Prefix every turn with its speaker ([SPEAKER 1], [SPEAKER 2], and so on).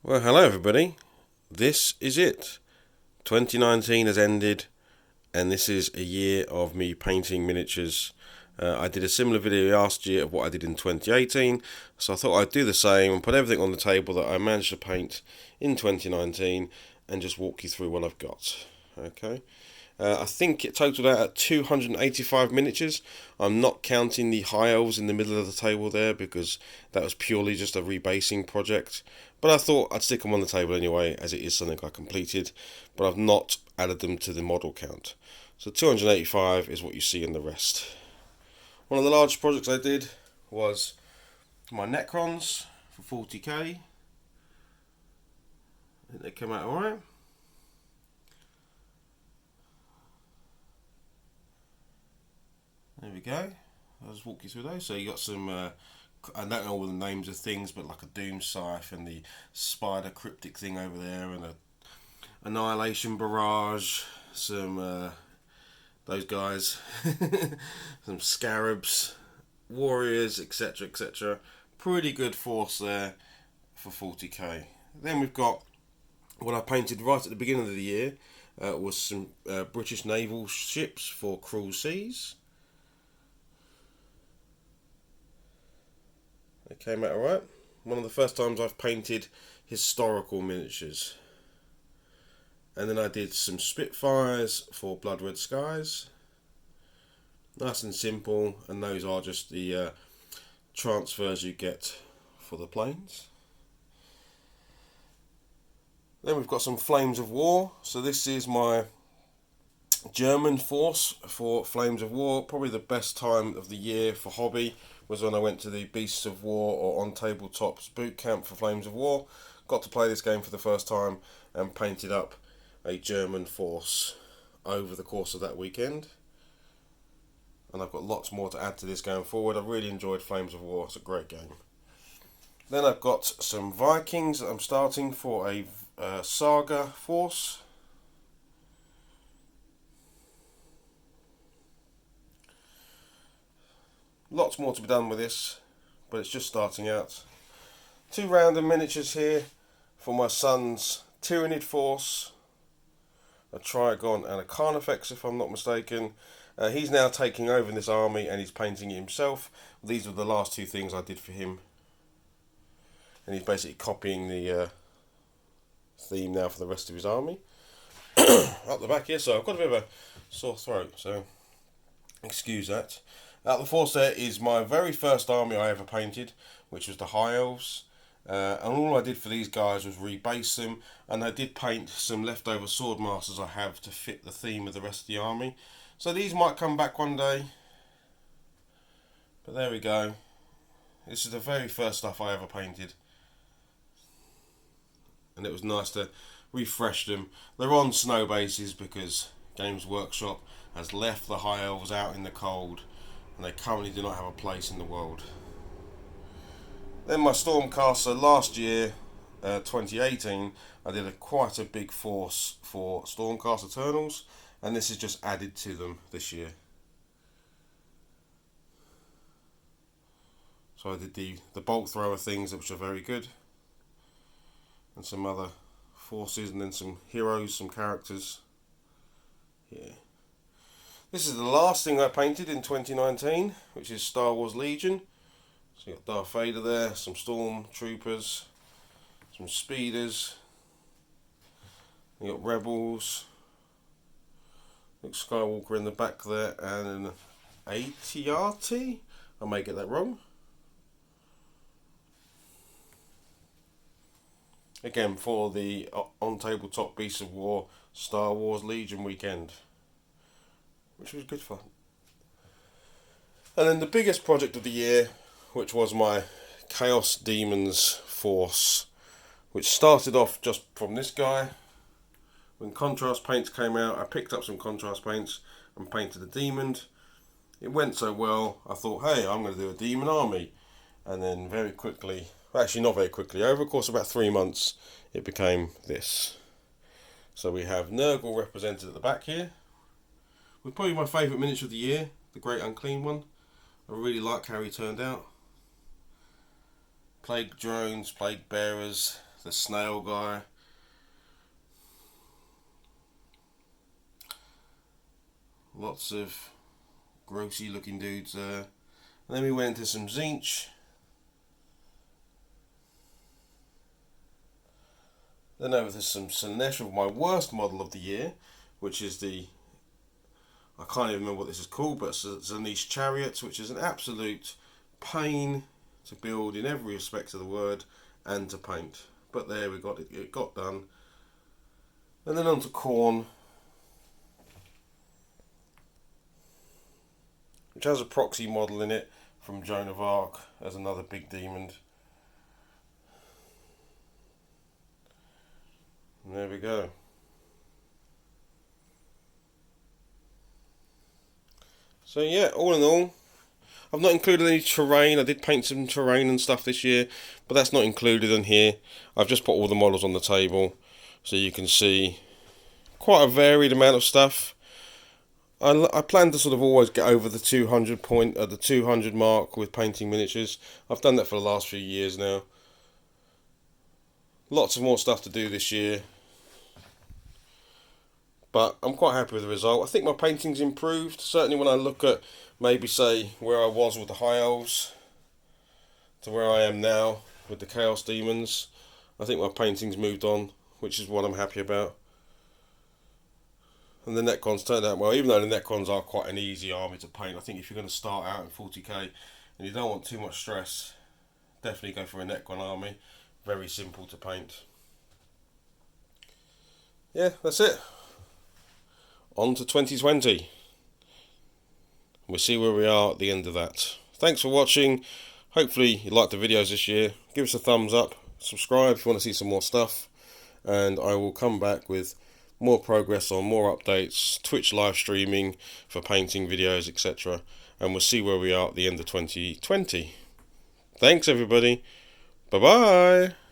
[SPEAKER 1] Well, hello everybody. This is it. 2019 has ended, and this is a year of me painting miniatures. I did a similar video last year of what I did in 2018, so I thought I'd do the same and put everything on the table that I managed to paint in 2019 and just walk you through what I've got. Okay. I think it totaled out at 285 miniatures. I'm not counting the high elves in the middle of the table there because that was purely just a rebasing project. But I thought I'd stick them on the table anyway, as it is something I completed. But I've not added them to the model count. So 285 is what you see in the rest. One of the largest projects I did was my Necrons for 40k. I think they came out alright. There we go. I'll just walk you through those. So you got some, I don't know all the names of things, but like a Doom Scythe and the Spider Cryptic thing over there, and a Annihilation Barrage, some, those guys, some Scarabs, Warriors, etc, etc. Pretty good force there for 40k. Then we've got what I painted right at the beginning of the year, was some British Naval Ships for Cruel Seas. It came out alright. One of the first times I've painted historical miniatures. And then I did some Spitfires for Blood Red Skies. Nice and simple, and those are just the transfers you get for the planes. Then we've got some Flames of War. So this is my German force for Flames of War. Probably the best time of the year for hobby was when I went to the Beasts of War or On Tabletops boot camp for Flames of War. Got to play this game for the first time and painted up a German force over the course of that weekend. And I've got lots more to add to this going forward. I really enjoyed Flames of War. It's a great game. Then I've got some Vikings that I'm starting for a Saga force. Lots more to be done with this, but it's just starting out. Two random miniatures here for my son's Tyranid force, a Trigon and a Carnifex if I'm not mistaken. He's now taking over in this army and he's painting it himself. These are the last two things I did for him. And he's basically copying the theme now for the rest of his army. Up the back here, so I've got a bit of a sore throat, so excuse that. Out the force there is my very first army I ever painted, which was the High Elves. And all I did for these guys was rebase them, and I did paint some leftover Swordmasters I have to fit the theme of the rest of the army. So these might come back one day. But there we go. This is the very first stuff I ever painted. And it was nice to refresh them. They're on snow bases because Games Workshop has left the High Elves out in the cold, and they currently do not have a place in the world. Then my Stormcaster last year, 2018, I did quite a big force for Stormcast Eternals, and this is just added to them this year. So I did the bolt thrower things, which are very good, and some other forces, and then some heroes, some characters. Yeah. This is the last thing I painted in 2019, which is Star Wars Legion. So you got Darth Vader there, some Stormtroopers, some Speeders. You got Rebels, Luke Skywalker in the back there, and an AT-AT. I may get that wrong. Again, for the On Tabletop Beasts of War Star Wars Legion weekend, which was good fun. And then the biggest project of the year, which was my Chaos Demons force, which started off just from this guy. When contrast paints came out, I picked up some contrast paints and painted a demon. It went so well, I thought, hey, I'm going to do a demon army. And then very quickly, actually not very quickly, over the course of about 3 months, it became this. So we have Nurgle represented at the back here, with probably my favourite miniature of the year, the Great Unclean one. I really like how he turned out. Plague drones, plague bearers, the snail guy. Lots of grossy looking dudes there. And then we went into some Zinch. Then over to some Slanesh with my worst model of the year, which is the, I can't even remember what this is called, but it's a Slanesh Chariot, which is an absolute pain to build in every respect of the word and to paint. But there we got it, it got done. And then on to Khorne, which has a proxy model in it from Joan of Arc as another big demon. And there we go. So yeah, all in all, I've not included any terrain. I did paint some terrain and stuff this year, but that's not included in here. I've just put all the models on the table so you can see quite a varied amount of stuff. I plan to sort of always get over the 200 point at the 200 mark with painting miniatures. I've done that for the last few years now. Lots of more stuff to do this year, but I'm quite happy with the result. I think my painting's improved. Certainly when I look at maybe say where I was with the High Elves to where I am now with the Chaos Demons, I think my painting's moved on, which is what I'm happy about. And the Necrons turned out well, even though the Necrons are quite an easy army to paint. I think if you're going to start out in 40k and you don't want too much stress, definitely go for a Necron army. Very simple to paint. Yeah, that's it. On to 2020. We'll see where we are at the end of that. Thanks for watching. Hopefully you liked the videos this year. Give us a thumbs up. Subscribe if you want to see some more stuff. And I will come back with more progress on more updates, Twitch live streaming for painting videos, etc. And we'll see where we are at the end of 2020. Thanks everybody. Bye bye.